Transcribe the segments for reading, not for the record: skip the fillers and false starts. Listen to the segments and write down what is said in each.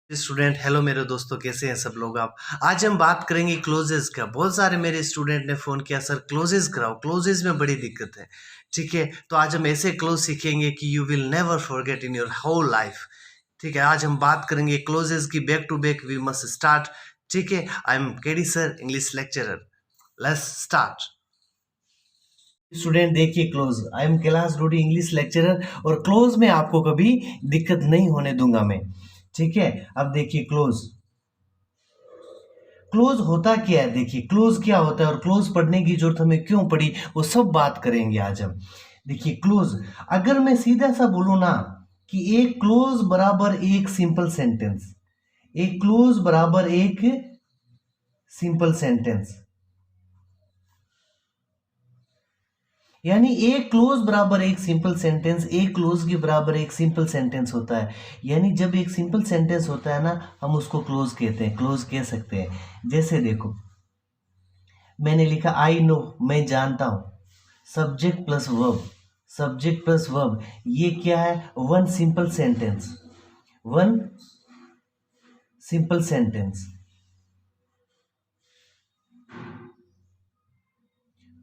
Student hello मेरे दोस्तों, कैसे हैं सब लोग आप। आज हम बात करेंगे क्लोजेस का। बहुत सारे मेरे स्टूडेंट ने फ़ोन किया, सर क्लोजेस कराओ, क्लोजेस में बड़ी दिक्कत है। ठीक है, तो आज हम ऐसे क्लोज सीखेंगे कि you will never forget in your whole life. ठीक है, आज हम बात करेंगे क्लोजेस की। Back to back we must start. ठीक है, I am KD sir, English lecturer. Let's start. Student देखिए, clause, I am Kailash Dodi, English lecturer. और क्लोज में आपको कभी दिक्कत नहीं होने दूंगा मैं। ठीक है, अब देखिए क्लोज। क्लोज होता क्या है, देखिए क्लोज क्या होता है और क्लोज पढ़ने की जरूरत हमें क्यों पड़ी, वो सब बात करेंगे आज हम। देखिए क्लोज, अगर मैं सीधा सा बोलूं ना कि एक क्लोज बराबर एक सिंपल सेंटेंस, एक क्लोज बराबर एक सिंपल सेंटेंस, यानी एक क्लोज बराबर एक सिंपल सेंटेंस, एक क्लोज के बराबर एक सिंपल सेंटेंस होता है। यानी जब एक सिंपल सेंटेंस होता है ना, हम उसको क्लोज कहते हैं, क्लोज कह सकते हैं। जैसे देखो, मैंने लिखा आई नो, मैं जानता हूं, subject plus verb, subject plus verb, ये क्या है, one simple sentence, one simple sentence,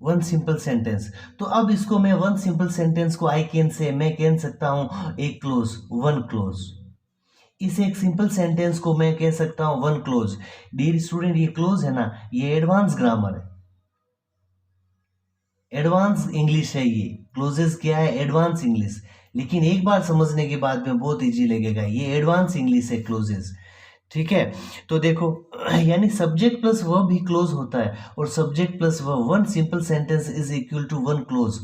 one simple sentence. तो अब इसको मैं वन सिंपल सेंटेंस को आई कैन से, मैं कह सकता हूं एक क्लोज, वन क्लोज। इस एक सिंपल सेंटेंस को मैं कह सकता हूं वन क्लोज। डियर स्टूडेंट, ये क्लोज है ना, ये एडवांस ग्रामर है, एडवांस इंग्लिश है। ये क्लोजेस क्या है, एडवांस इंग्लिश। लेकिन एक बार समझने के बाद में बहुत इजी लगेगा, ये एडवांस इंग्लिश है क्लोजेस। ठीक है, तो देखो, यानी सब्जेक्ट प्लस वर्ब भी क्लोज होता है, और subject plus verb, one simple sentence is equal to one clause.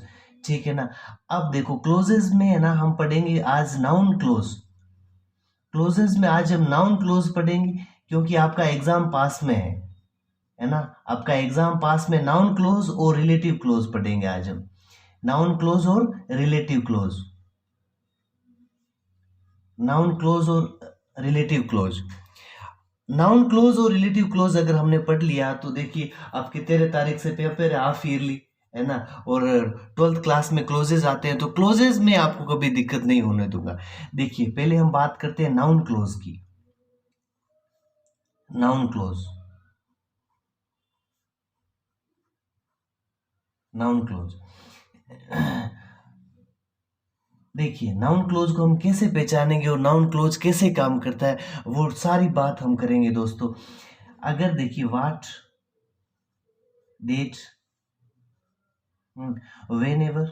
ठीक है ना। अब देखो क्लोजेस में है ना, हम पढ़ेंगे आज नाउन क्लोज। क्लोजेस में आज हम नाउन क्लोज पढ़ेंगे, क्योंकि आपका एग्जाम पास में है ना, आपका एग्जाम पास में। नाउन क्लोज और रिलेटिव क्लोज पढ़ेंगे आज हम, नाउन क्लोज और रिलेटिव क्लोज, नाउन क्लोज और रिलेटिव क्लोज। नाउन क्लोज और रिलेटिव क्लोज अगर हमने पढ़ लिया तो देखिए, आपके 13 तारीख से पेपर है, हाफ ईयरली है ना, और 12th क्लास में क्लोजेज आते हैं, तो क्लोजेज में आपको कभी दिक्कत नहीं होने दूंगा। देखिए पहले हम बात करते हैं नाउन क्लोज की। नाउन क्लोज, नाउन क्लोज, देखिए नाउन क्लोज को हम कैसे पहचानेंगे और नाउन क्लोज कैसे काम करता है, वो सारी बात हम करेंगे दोस्तों। अगर देखिए what, that, whenever,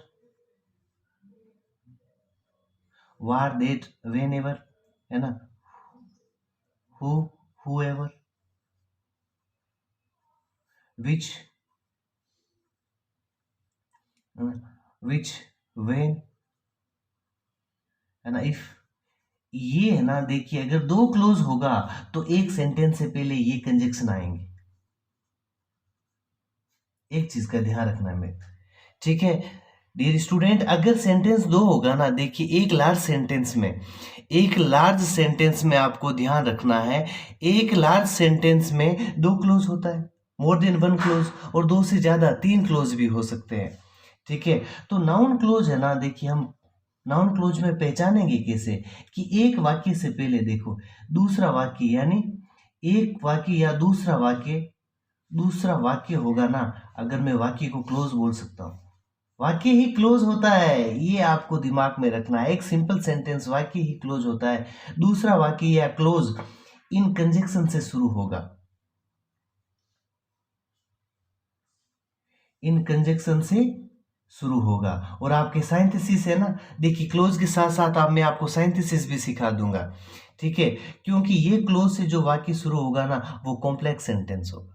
what that whenever, है ना, who, whoever, which, which, when, है ना, इफ। ये है ना, देखिए अगर दो क्लोज होगा तो एक सेंटेंस से पहले ये कंजक्शन आएंगे। एक चीज का ध्यान रखना है मैं, ठीक है डियर स्टूडेंट। अगर सेंटेंस दो होगा ना, देखिए एक लार्ज सेंटेंस में, एक लार्ज सेंटेंस में आपको ध्यान रखना है, एक लार्ज सेंटेंस में दो क्लोज होता है, मोर देन वन क्लोज, और दो से ज्यादा तीन क्लोज भी हो सकते हैं। ठीक है, तो नाउन क्लोज है ना, देखिए हम नाउन क्लोज में पहचानेंगे कैसे, कि एक वाक्य से पहले देखो दूसरा वाक्य, यानी एक वाक्य या दूसरा वाक्य, दूसरा वाक्य होगा ना, अगर मैं वाक्य को क्लोज बोल सकता हूं, वाक्य ही क्लोज होता है, ये आपको दिमाग में रखना है। एक सिंपल सेंटेंस वाक्य ही क्लोज होता है, दूसरा वाक्य या क्लोज इन कंजक्शन से शुरू होगा, इन कंजक्शन से शुरू होगा। और आपके साइंथेसिस है ना, देखिए क्लोज के साथ साथ आप, मैं आपको साइंथेसिस भी सिखा दूंगा। ठीक है, क्योंकि ये क्लोज से जो वाक्य शुरू होगा ना, वो कॉम्प्लेक्स सेंटेंस होगा।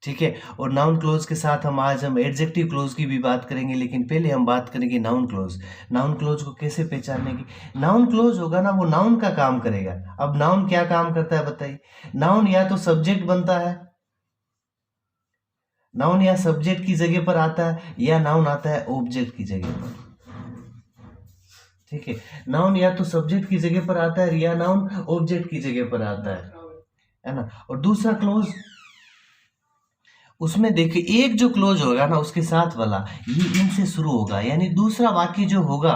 ठीक है, और नाउन क्लोज के साथ हम आज हम एडजेक्टिव क्लोज की भी बात करेंगे, लेकिन पहले हम बात करेंगे नाउन क्लोज। नाउन क्लोज को कैसे पहचानने की, नाउन क्लोज होगा ना, वो नाउन का काम करेगा। अब नाउन क्या काम करता है बताइए, नाउन या तो सब्जेक्ट बनता है, नाउन या सब्जेक्ट की जगह पर आता है, या नाउन आता है ऑब्जेक्ट की जगह पर। ठीक है, नाउन या तो सब्जेक्ट की जगह पर आता है, या नाउन ऑब्जेक्ट की जगह पर आता है ना। और दूसरा क्लोज, उसमें देखिए एक जो क्लोज होगा ना, उसके साथ वाला ये इनसे शुरू होगा, यानी दूसरा वाक्य जो होगा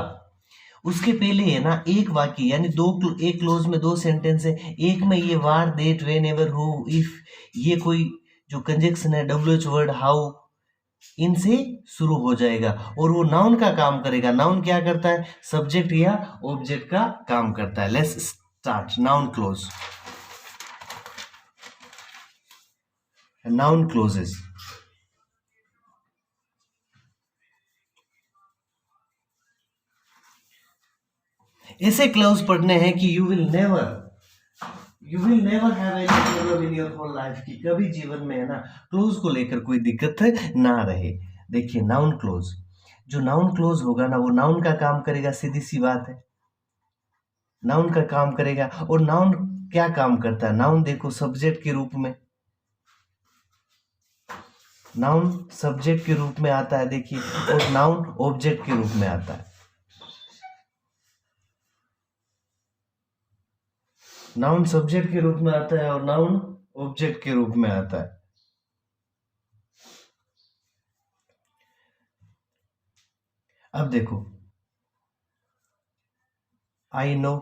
उसके पहले है ना एक वाक्य, यानी एक क्लोज में दो सेंटेंस है, एक में ये what, that, whenever, who, if, ये कोई जो कंजक्शन है, WH वर्ड, हाउ, इनसे शुरू हो जाएगा और वो नाउन का काम करेगा। नाउन क्या करता है? सब्जेक्ट या ऑब्जेक्ट का काम करता है। Let's start. Noun clause. Noun clauses. ऐसे क्लोज पढ़ने हैं कि you will never have any problem in your whole life, की कभी जीवन में है ना क्लोज को लेकर कोई दिक्कत ना रहे। देखिए नाउन क्लोज, जो नाउन क्लोज होगा ना वो नाउन का काम करेगा, सीधी सी बात है, नाउन का काम करेगा। और नाउन क्या काम करता है? नाउन देखो सब्जेक्ट के रूप में, नाउन सब्जेक्ट के रूप में आता है देखिए, और नाउन ऑब्जेक्ट के रूप में आता है। नाउन सब्जेक्ट के रूप में आता है और नाउन ऑब्जेक्ट के रूप में आता है। अब देखो, I know,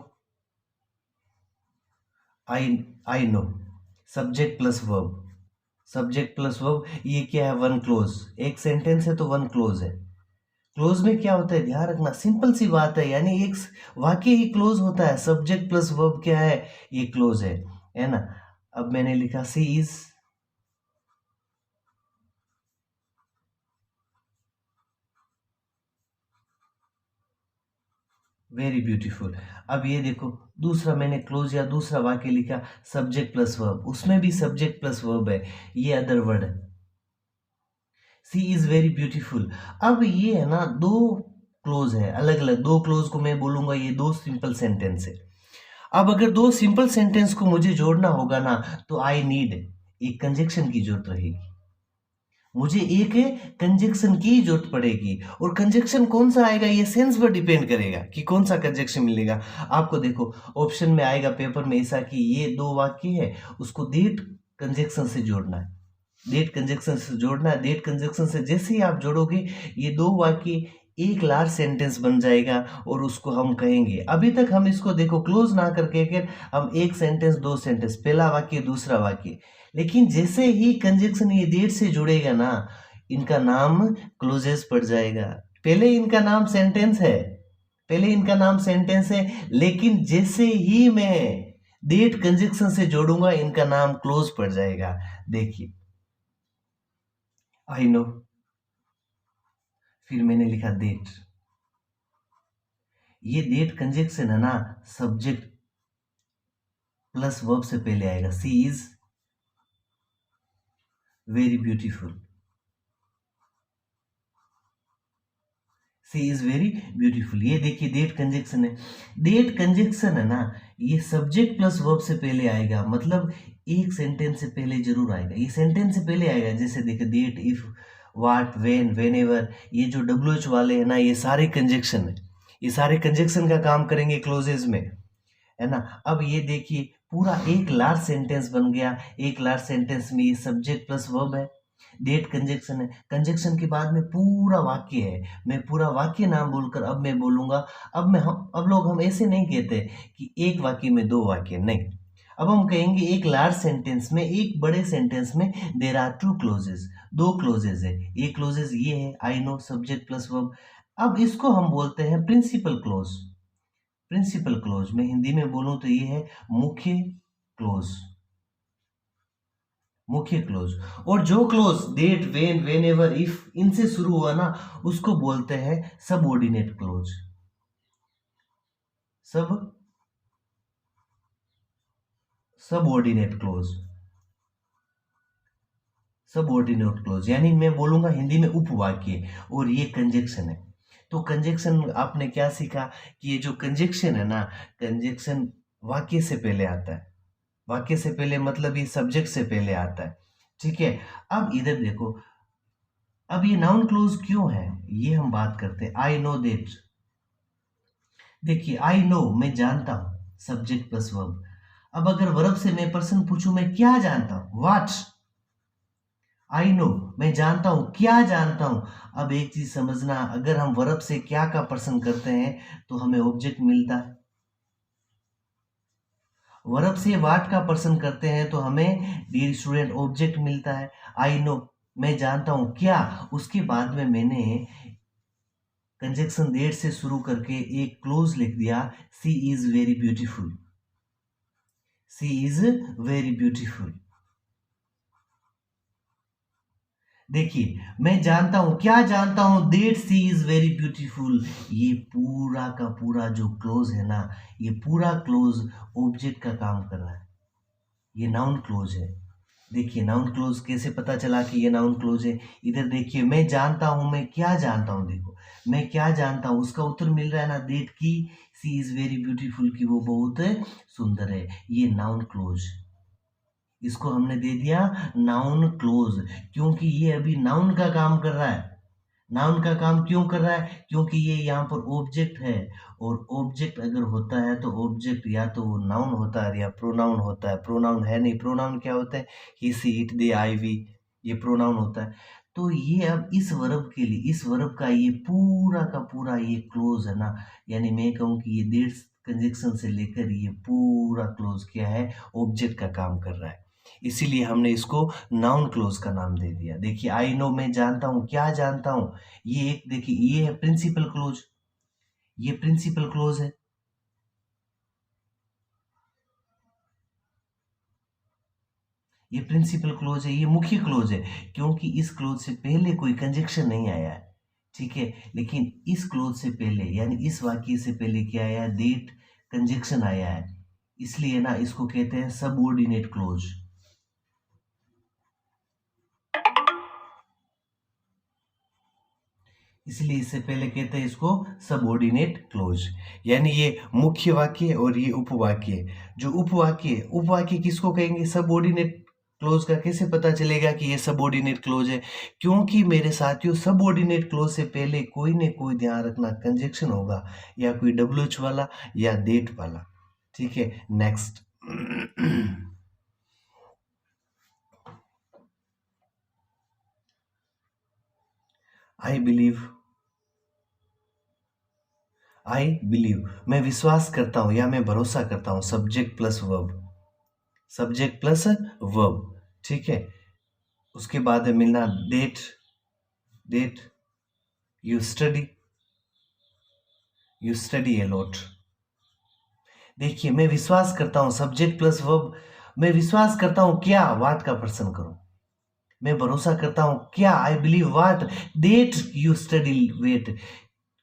I know, subject plus verb, subject plus verb, ये क्या है? One clause. एक सेंटेंस है तो वन क्लोज है। क्लोज में क्या होता है, ध्यान रखना, सिंपल सी बात है, यानी एक वाक्य ही क्लोज होता है। सब्जेक्ट प्लस वर्ब क्या है? ये क्लोज है ना। अब मैंने लिखा सी इज वेरी ब्यूटीफुल। अब ये देखो, दूसरा मैंने क्लोज या दूसरा वाक्य लिखा, सब्जेक्ट प्लस वर्ब, उसमें भी सब्जेक्ट प्लस वर्ब है, ये अदर वर्ड है। सी इज वेरी ब्यूटीफुल। अब ये है ना दो क्लोज है, अलग अलग दो क्लोज को मैं बोलूंगा ये दो सिंपल सेंटेंस है। अब अगर दो सिंपल सेंटेंस को मुझे जोड़ना होगा ना, तो आई नीड एक कंजक्शन की जरूरत रहेगी, मुझे एक कंजक्शन की जरूरत पड़ेगी। और कंजक्शन कौन सा आएगा, ये सेंस पर डिपेंड करेगा कि कौन सा कंजक्शन मिलेगा आपको। देखो ऑप्शन में आएगा पेपर में ऐसा कि ये दो वाक्य है, उसको दैट कंजक्शन से जोड़ना है, दैट कंजक्शन से जोड़ना है। दैट कंजक्शन से जैसे ही आप जोड़ोगे, ये दो वाक्य एक लार्ज सेंटेंस बन जाएगा और उसको हम कहेंगे। अभी तक हम इसको देखो क्लोज ना करके के हम एक सेंटेंस दो सेंटेंस, पहला वाक्य दूसरा वाक्य, लेकिन जैसे ही कंजक्शन ये दैट से जुड़ेगा ना, इनका नाम क्लोजेस पड़ जाएगा। पहले इनका नाम सेंटेंस है, पहले इनका नाम सेंटेंस है, लेकिन जैसे ही मैं दैट कंजक्शन से जोड़ूंगा इनका नाम क्लोज पड़ जाएगा। देखिए आई नो, फिर मैंने लिखा दैट, ये दैट कंजक्शन है ना सब्जेक्ट प्लस वर्ब से पहले आएगा। She is very beautiful, she is very beautiful, ये देखिए दैट कंजक्शन है। दैट कंजक्शन है ना, ये सब्जेक्ट प्लस वर्ब से पहले आएगा, मतलब एक सेंटेंस से पहले जरूर आएगा, ये सेंटेंस से पहले आएगा। जैसे देखिए that, if, what, when, whenever, ये जो WH वाले है ना, ये सारे कंजक्शन है, ये सारे कंजक्शन का काम करेंगे क्लोजेज में, है ना। अब ये देखिए पूरा एक लार्ज सेंटेंस बन गया, एक लार्ज सेंटेंस में ये सब्जेक्ट प्लस वर्ब है, डेट कंजक्शन है, कंजक्शन के बाद में पूरा वाक्य है। मैं पूरा वाक्य नाम बोलकर अब मैं बोलूंगा, अब लोग हम ऐसे नहीं कहते कि एक वाक्य में दो वाक्य, नहीं, अब हम कहेंगे एक लार्ज सेंटेंस में, एक बड़े सेंटेंस में देर आर टू क्लोजेस, दो क्लोजेस है। ये क्लोजेस ये है, I know, subject plus verb. अब इसको हम बोलते हैं प्रिंसिपल क्लोज। प्रिंसिपल क्लोज में हिंदी में बोलूं तो ये है मुख्य क्लोज, मुख्य क्लोज। और जो clause that, when, whenever, if, इनसे शुरू हुआ ना, उसको बोलते हैं subordinate clause. Subordinate clause, subordinate clause, यानी मैं बोलूंगा हिंदी में उपवाक्य, और ये कंजक्शन है। तो कंजक्शन आपने क्या सीखा कि ये जो कंजक्शन है ना, कंजक्शन वाक्य से पहले आता है, वाक्य से पहले मतलब ये सब्जेक्ट से पहले आता है, ठीक है। अब इधर देखो, अब ये नाउन क्लोज क्यों है ये हम बात करते हैं। आई नो दैट, देखिए आई नो मैं जानता हूं, सब्जेक्ट प्लस वर्ब। अब अगर वर्ब से मैं प्रश्न पूछूं मैं क्या जानता हूं, व्हाट, आई नो, मैं जानता हूं, क्या जानता हूं। अब एक चीज समझना, अगर हम वर्ब से क्या का पर्सन करते हैं तो हमें ऑब्जेक्ट मिलता है। वर्ब से व्हाट का पर्सन करते हैं तो हमें डियर स्टूडेंट ऑब्जेक्ट मिलता है। आई नो, मैं जानता हूं क्या, उसके बाद में मैंने कंजक्शन दैट से शुरू करके एक क्लोज लिख दिया, she is very beautiful. She is very beautiful. देखिए, मैं जानता हूं, क्या जानता हूं, that she is very beautiful. ये पूरा का पूरा जो क्लोज है ना, ये पूरा क्लोज ऑब्जेक्ट का काम कर रहा है। ये नाउन क्लोज है। देखिए नाउन क्लोज कैसे पता चला कि ये नाउन क्लोज है। इधर देखिए, मैं जानता हूं, मैं क्या जानता हूं, देखो मैं क्या जानता हूं, उसका उत्तर मिल रहा है ना, दैट की सी इज वेरी ब्यूटीफुल, की वो बहुत सुंदर है। ये नाउन क्लोज, इसको हमने दे दिया नाउन क्लोज, क्योंकि ये अभी नाउन का काम कर रहा है। नाउन का काम क्यों कर रहा है, क्योंकि ये यहाँ पर ऑब्जेक्ट है, और ऑब्जेक्ट अगर होता है तो ऑब्जेक्ट या तो वो नाउन होता है या प्रोनाउन होता है। प्रोनाउन है नहीं, प्रोनाउन क्या होता है, he she it they I we, ये प्रोनाउन होता है। तो ये अब इस वर्ब के लिए, इस वर्ब का ये पूरा का पूरा ये क्लोज है ना, यानी मैं कहूँ कि ये डेट्स कंजक्शन से लेकर ये पूरा क्लोज क्या है, ऑब्जेक्ट का काम कर रहा है। इसीलिए हमने इसको नाउन क्लोज का नाम दे दिया। देखिए आई नो, मैं जानता हूं, क्या जानता हूं, ये एक देखिए ये है प्रिंसिपल क्लोज, ये प्रिंसिपल क्लोज है। ये प्रिंसिपल क्लोज है, ये मुख्य क्लोज है, क्योंकि इस क्लोज से पहले कोई कंजक्शन नहीं आया है। ठीक है, लेकिन इस क्लोज से पहले यानी इस वाक्य से पहले क्या आया, डेट कंजक्शन आया है, इसलिए ना इसको कहते हैं सबऑर्डिनेट क्लोज। इसलिए इससे पहले कहते हैं इसको सबऑर्डिनेट क्लोज। यानी ये मुख्य वाक्य और ये उपवाक्य। जो उपवाक्य, उपवाक्य किसको कहेंगे, सबऑर्डिनेट क्लोज का। कैसे पता चलेगा कि ये सबऑर्डिनेट क्लोज है, क्योंकि मेरे साथियों सबऑर्डिनेट क्लोज से पहले कोई न कोई, ध्यान रखना, कंजक्शन होगा, या कोई डब्ल्यूएच वाला या डेट वाला। ठीक है, next. I believe, I believe, मैं विश्वास करता हूं या मैं भरोसा करता हूं, subject plus verb, subject plus verb. ठीक है, उसके बाद है मिलना that, that you study a lot. देखिए मैं विश्वास करता हूं, सब्जेक्ट प्लस वर्ब। मैं विश्वास करता हूं क्या, वाट का पर्सन करो। मैं भरोसा करता हूं क्या, I believe what, that you study, that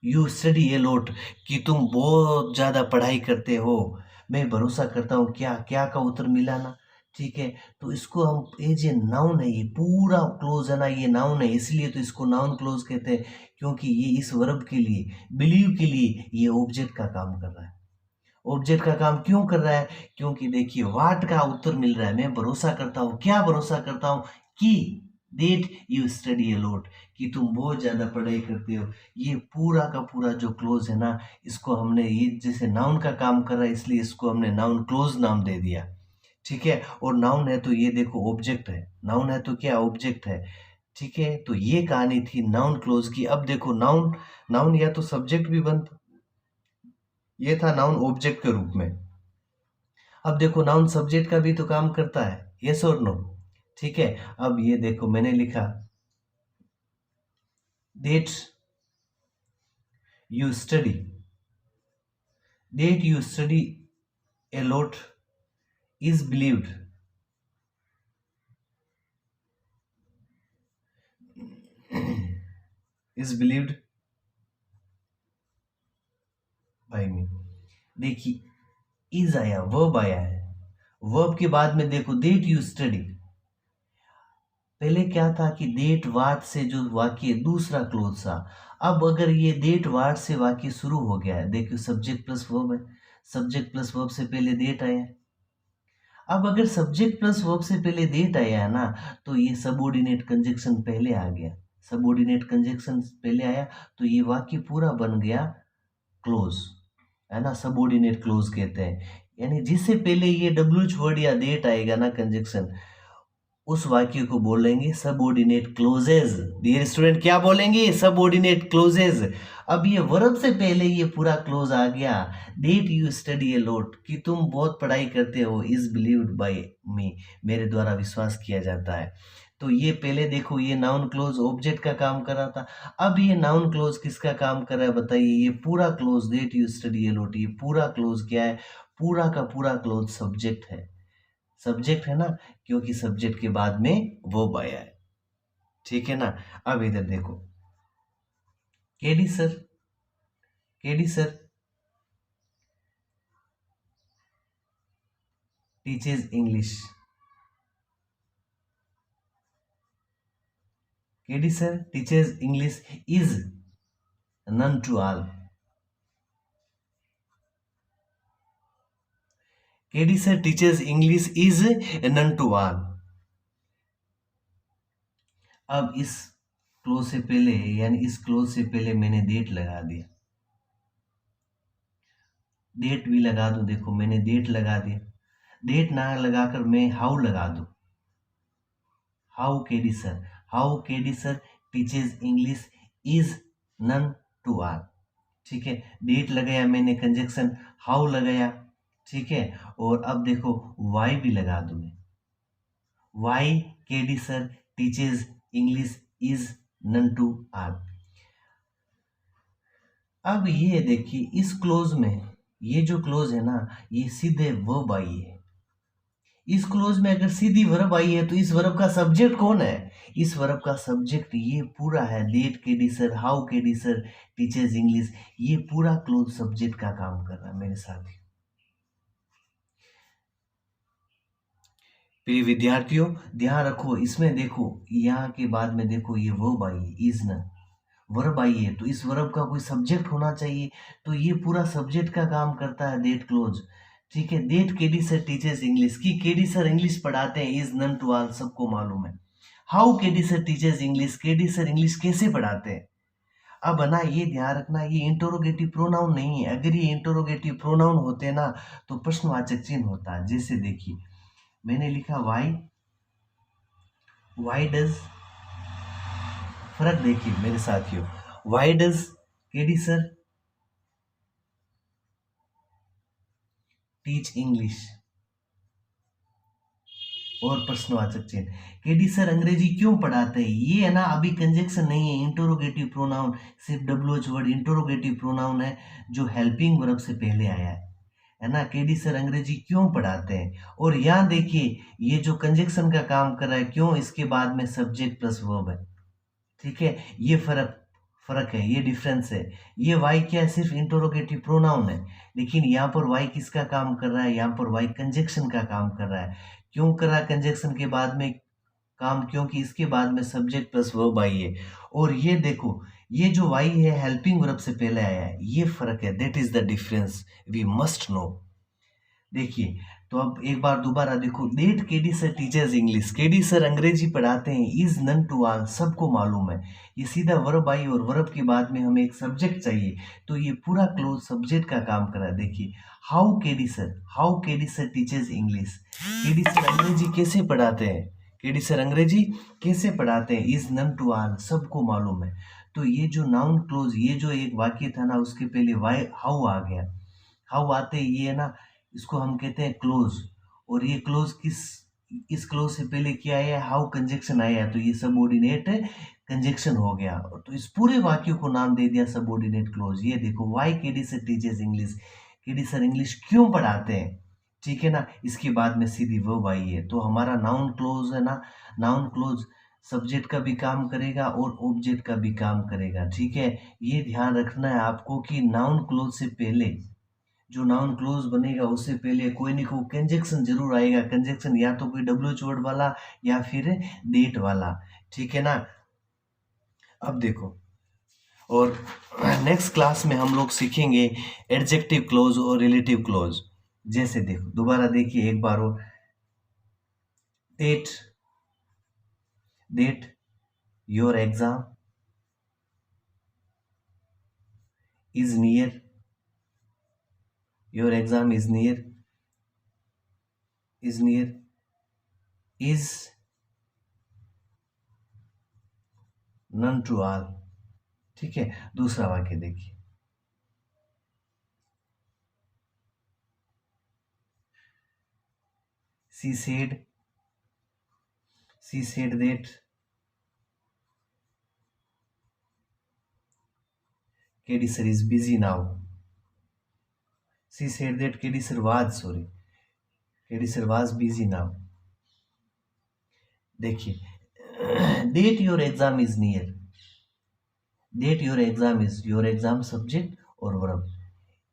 you study a lot, कि तुम बहुत ज्यादा पढ़ाई करते हो। मैं भरोसा करता हूँ क्या, क्या का उत्तर मिला ना। ठीक है, तो इसको हम एज ए नाउन है, ये पूरा क्लोज है ना, ये नाउन है, इसलिए तो इसको नाउन क्लोज कहते हैं, क्योंकि ये इस वर्ब के लिए, बिलीव के लिए, ये ऑब्जेक्ट का काम कर रहा है। ऑब्जेक्ट का काम क्यों कर रहा है, क्योंकि देखिए वाट का उत्तर मिल रहा है, मैं भरोसा करता हूँ, क्या भरोसा करता हूँ, कि डेट यू स्टडी अलॉट, कि तुम बहुत ज्यादा पढ़ाई करते हो। ये पूरा का पूरा जो क्लोज है ना, इसको हमने, ये जैसे नाउन का काम कर रहा है, इसलिए इसको हमने नाउन क्लोज नाम दे दिया। ठीक है, और नाउन है तो ये देखो ऑब्जेक्ट है, नाउन है तो क्या, ऑब्जेक्ट है। ठीक है, तो ये कहानी थी नाउन क्लोज की। अब देखो नाउन, नाउन या तो सब्जेक्ट भी बनता, ये था नाउन ऑब्जेक्ट के रूप में। अब देखो नाउन सब्जेक्ट का भी तो काम करता है, यस और नो। ठीक है, अब ये देखो मैंने लिखा that you study, that you study a lot is believed, is believed by me. देखिए इज आया, वर्ब आया है, वर्ब के बाद में देखो डेट यू स्टडी। पहले क्या था कि डेट वाट से जो वाक्य दूसरा क्लोज था, अब अगर ये डेट वाट से वाक्य शुरू हो गया है, देखो सब्जेक्ट प्लस वर्ब है, सब्जेक्ट प्लस वर्ब से पहले डेट आया है। अब अगर सब्जेक्ट प्लस वर्ब से पहले डेट आया है ना, तो ये सबऑर्डिनेट कंजक्शन पहले आ गया, सबऑर्डिनेट कंजक्शन पहले आया, तो ये वाक्य पूरा बन गया क्लोज, है ना, सबऑर्डिनेट क्लोज कहते हैं। यानी जिससे पहले ये डब्ल्यूएच वर्ड या डेट आएगा ना, कंजक्शन, उस वाक्य को बोलेंगे सबऑर्डिनेट क्लोजेज। डियर स्टूडेंट क्या बोलेंगे? Subordinate clauses. अब ये वर्ब से पहले ये पूरा क्लोज आ गया, that you study a lot, कि तुम बहुत पढ़ाई करते हो, इज बिलीव्ड बाय मी, मेरे द्वारा विश्वास किया जाता है। तो ये पहले देखो, ये नाउन क्लोज ऑब्जेक्ट का काम कर रहा था। अब ये नाउन क्लोज किसका काम कर रहा है बताइए? ये पूरा clause, that you study a lot, ये पूरा क्लोज क्या है? पूरा का पूरा क्लोज सब्जेक्ट है। सब्जेक्ट है ना, क्योंकि सब्जेक्ट के बाद में वर्ब आया है। ठीक है ना। अब इधर देखो, KD sir, KD sir teaches English, KD sir teaches English is none to all, KD sir teaches English is none to all. अब इस क्लोज से पहले, यानी इस क्लोज से पहले मैंने डेट लगा दिया, डेट भी लगा दूं, देखो मैंने डेट लगा दिया। डेट ना लगाकर मैं हाउ लगा दूं, how KD sir, how KD sir teaches English is none to all. ठीक है, डेट लगाया मैंने, कंजक्शन हाउ लगाया। ठीक है, और अब देखो वाई भी लगा दूं मैं, why KD sir teaches English is none to all. अब ये देखिए इस क्लोज में, ये जो क्लोज है ना, ये सीधे वर्ब आई है। इस क्लोज में अगर सीधी वर्ब आई है तो इस वर्ब का सब्जेक्ट कौन है? इस वर्ब का सब्जेक्ट ये पूरा है, that KD sir, how KD sir teachers English, ये पूरा क्लोज सब्जेक्ट का काम कर रहा है मेरे साथी। प्रिय विद्यार्थियों ध्यान रखो, इसमें देखो यहाँ के बाद में देखो ये वर्ब आई है, इज न वर्ब आई है, तो इस वर्ब का कोई सब्जेक्ट होना चाहिए, तो ये पूरा सब्जेक्ट का काम करता है डेट क्लोज। ठीक है, that KD sir teachers English, की केडी सर इंग्लिश पढ़ाते हैं, इज नन टू ऑल सबको मालूम है। How KD sir teachers English, KD sir English कैसे पढ़ाते हैं। अब ना ये ध्यान रखना, ये इंटरोगेटिव प्रोनाउन नहीं है, अगर ये इंटरोगेटिव प्रोनाउन होते ना तो प्रश्नवाचक चिन्ह होता। जैसे देखिए मैंने लिखा वाई, वाई डज, फर्क देखिए मेरे साथियों, why does KD sir teach English, और प्रश्नवाचक चिन्ह, केडी सर अंग्रेजी क्यों पढ़ाते हैं, ये है ना अभी कंजक्शन नहीं है, इंटरोगेटिव प्रोनाउन, सिर्फ डब्ल्यूएच वर्ड इंटरोगेटिव प्रोनाउन है जो हेल्पिंग वर्ब से पहले आया है ना। केडी सर अंग्रेजी क्यों पढ़ाते हैं, और यहाँ देखिए ये जो कंजक्शन का काम कर रहा है, क्यों, इसके बाद में सब्जेक्ट प्लस वर्ब है। ठीक है, ये फर्क फर्क है, ये डिफरेंस है। ये वाई क्या है, सिर्फ इंटरोगेटिव प्रोनाउन है, लेकिन यहाँ पर वाई किसका काम कर रहा है, यहाँ पर वाई कंजक्शन का काम कर रहा है। क्यों कर रहा है कंजक्शन के बाद में काम, क्योंकि इसके बाद में सब्जेक्ट प्लस वर्ब आई है। और ये देखो ये जो वाई है हेल्पिंग वर्ब से पहले आया है, ये फर्क है, that is the difference we must know. देखिए तो अब एक बार दोबारा देखो, that KD sir teachers English, KD sir अंग्रेजी पढ़ाते हैं, इज नन टू ऑल सबको मालूम है, ये सीधा वर्ब आई और वर्ब के बाद में हमें एक सब्जेक्ट चाहिए, तो ये पूरा क्लोज सब्जेक्ट का काम कर रहा है। देखिए how KD sir, how KD sir teachers English, KD sir अंग्रेजी कैसे पढ़ाते हैं, केडी सर अंग्रेजी कैसे पढ़ाते हैं, इज नन टू ऑल सबको मालूम है। तो ये जो नाउन क्लोज, ये जो एक वाक्य था ना, उसके पहले वाई हाउ आ गया, हाउ आते ये है ना, इसको हम कहते हैं क्लोज। और ये क्लोज किस, इस क्लोज से पहले क्या आया, हाउ कंजक्शन आया, तो ये सबऑर्डिनेट कंजक्शन हो गया, तो इस पूरे वाक्य को नाम दे दिया सबऑर्डिनेट क्लोज। ये देखो why KD sir teachers English, KD sir English क्यों पढ़ाते हैं। ठीक है ना, इसके बाद में सीधी वर्ब आई है, तो हमारा नाउन क्लोज है ना, नाउन क्लोज सब्जेक्ट का भी काम करेगा और ऑब्जेक्ट का भी काम करेगा। ठीक है, ये ध्यान रखना है आपको कि नाउन क्लोज से पहले, जो नाउन क्लोज बनेगा उससे पहले कोई नहीं कोई कंजक्शन जरूर आएगा, कंजक्शन या तो कोई डब्ल्यूएच वर्ड वाला या फिर डेट वाला। ठीक है ना। अब देखो, और नेक्स्ट क्लास में हम लोग सीखेंगे एडजेक्टिव क्लोज और रिलेटिव क्लोज। जैसे देखो दोबारा देखिए एक बार और, that, that your exam is near, your exam is near, is near, is none to all. ठीक है, दूसरा वाक्य देखिए, she said that KD sir is busy now. She said that KD sir was busy now. देखिए, that your exam is near, that your exam subject और verb,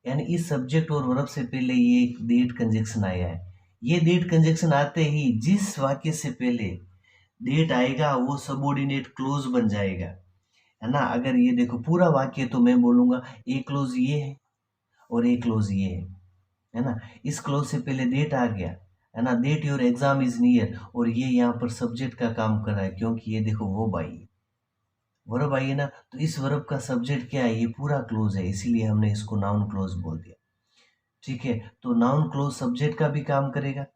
यानी इस subject और वर्ब से पहले ये एक डेट कंजक्शन आया है। ये डेट कंजक्शन आते ही जिस वाक्य से पहले डेट आएगा वो सबऑर्डिनेट क्लोज बन जाएगा, है ना। अगर ये देखो पूरा वाक्य तो मैं बोलूंगा ए क्लोज ये है और ए क्लोज ये है ना। इस क्लोज से पहले डेट आ गया, है ना, that your exam is near, और ये यहाँ पर सब्जेक्ट का काम कर रहा है क्योंकि ये देखो वर्ब आई है ना, तो इस वर्ब का सब्जेक्ट क्या है, ये पूरा क्लोज है, इसीलिए हमने इसको नाउन क्लोज बोल दिया। ठीक है, तो नाउन क्लोज सब्जेक्ट का भी काम करेगा,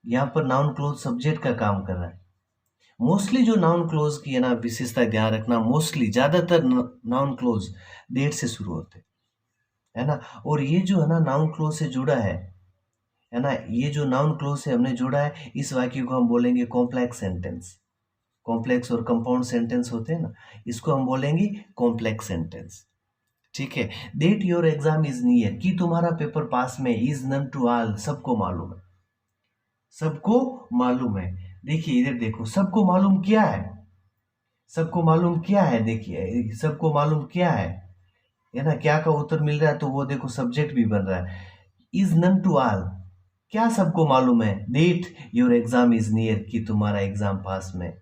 यहाँ पर नाउन क्लोज सब्जेक्ट का काम कर रहा है। मोस्टली जो नाउन क्लोज की है ना विशेषता ध्यान रखना, मोस्टली ज्यादातर नाउन क्लोज डेट से शुरू होते है ना। और ये जो है ना नाउन क्लोज से जुड़ा है ना, ये जो नाउन क्लोज से हमने जोड़ा है, इस वाक्य को हम बोलेंगे कॉम्प्लेक्स सेंटेंस। कॉम्प्लेक्स और कंपाउंड सेंटेंस होते हैं ना, इसको हम बोलेंगे कॉम्प्लेक्स सेंटेंस। ठीक है, that your exam is near, कि तुम्हारा पेपर पास में, इज नन टू ऑल, सबको मालूम है, सबको मालूम है। देखिए इधर देखो, सबको मालूम क्या है, सबको मालूम क्या है, देखिए सबको मालूम क्या है ना, क्या का उत्तर मिल रहा है, तो वो देखो सब्जेक्ट भी बन रहा है, इज नन टू ऑल, क्या सबको मालूम है, that your exam is near, कि तुम्हारा एग्जाम पास में।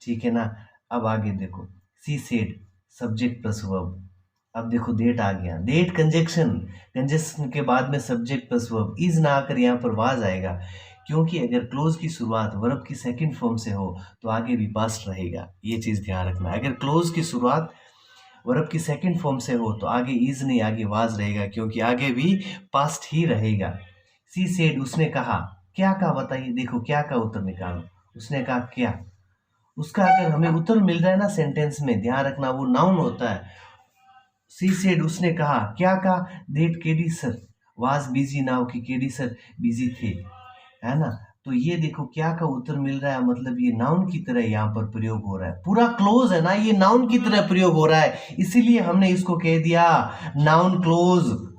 ठीक है ना। अब आगे देखो, she said subject plus verb, अब देखो डेट आ गया, डेट कंजक्शन के बाद में सब्जेक्ट प्लस वर्ब, इज ना आकर यहाँ पर वाज आएगा, क्योंकि अगर क्लोज की शुरुआत वर्ब की सेकंड फॉर्म से हो तो आगे भी पास्ट रहेगा, ये चीज ध्यान रखना। अगर क्लोज की शुरुआत वर्ब की सेकंड फॉर्म से हो तो आगे इज नहीं, आगे वाज रहेगा, क्योंकि आगे भी पास्ट ही रहेगा। सी सेड उसने कहा, क्या कहा बताइए, देखो क्या का उत्तर निकालो, उसने कहा क्या, उसका अगर हमें उत्तर मिल रहा है ना सेंटेंस में, ध्यान रखना वो नाउन होता है। सी सेड उसने कहा, क्या कहा, that KD sir was busy now, कि केडी सर बिजी थे, है ना। तो ये देखो क्या का उत्तर मिल रहा है, मतलब ये नाउन की तरह यहाँ पर प्रयोग हो रहा है, पूरा क्लोज है ना, ये नाउन की तरह प्रयोग हो रहा है, इसीलिए हमने इसको कह दिया नाउन क्लोज,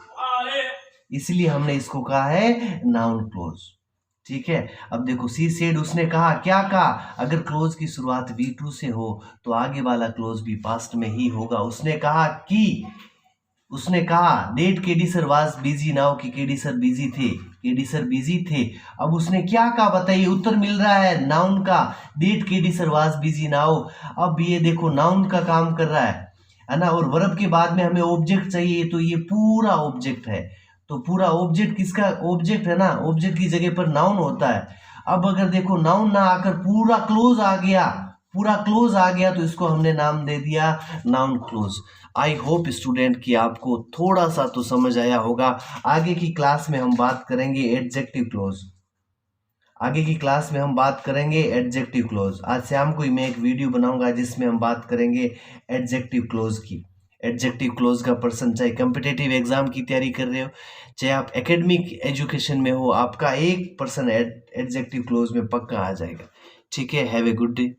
इसलिए हमने इसको कहा है नाउन क्लोज। ठीक है, अब देखो सी सेड उसने कहा, क्या कहा, अगर क्लोज की शुरुआत V2 से हो तो आगे वाला क्लोज भी पास्ट में ही होगा। उसने कहा कि, उसने कहा that KD sir was busy now, कि केडी सर बिजी थे, केडी सर बिजी थे। अब उसने क्या कहा बताइए, उत्तर मिल रहा है नाउन का, that KD sir was busy now. अब ये देखो नाउन का काम कर रहा है ना, और वर्ब के बाद में हमें ऑब्जेक्ट चाहिए, तो ये पूरा ऑब्जेक्ट है, तो पूरा ऑब्जेक्ट किसका ऑब्जेक्ट है ना, ऑब्जेक्ट की जगह पर नाउन होता है। अब अगर देखो नाउन ना आकर पूरा क्लोज आ गया, पूरा क्लोज आ गया, तो इसको हमने नाम दे दिया noun close. I hope student कि आपको थोड़ा सा तो समझ आया होगा। आगे की क्लास में हम बात करेंगे एडजेक्टिव क्लोज, आगे की क्लास में हम बात करेंगे एडजेक्टिव क्लोज। आज शाम को ही मैं एक वीडियो बनाऊंगा जिसमें हम बात करेंगे एडजेक्टिव क्लोज की। एडजेक्टिव क्लोज का पर्सन, चाहे कम्पिटेटिव एग्जाम की तैयारी कर रहे हो, चाहे आप एकेडमिक एजुकेशन में हो, आपका 1% एडजेक्टिव क्लोज में पक्का आ जाएगा। ठीक है, हैव ए गुड डे।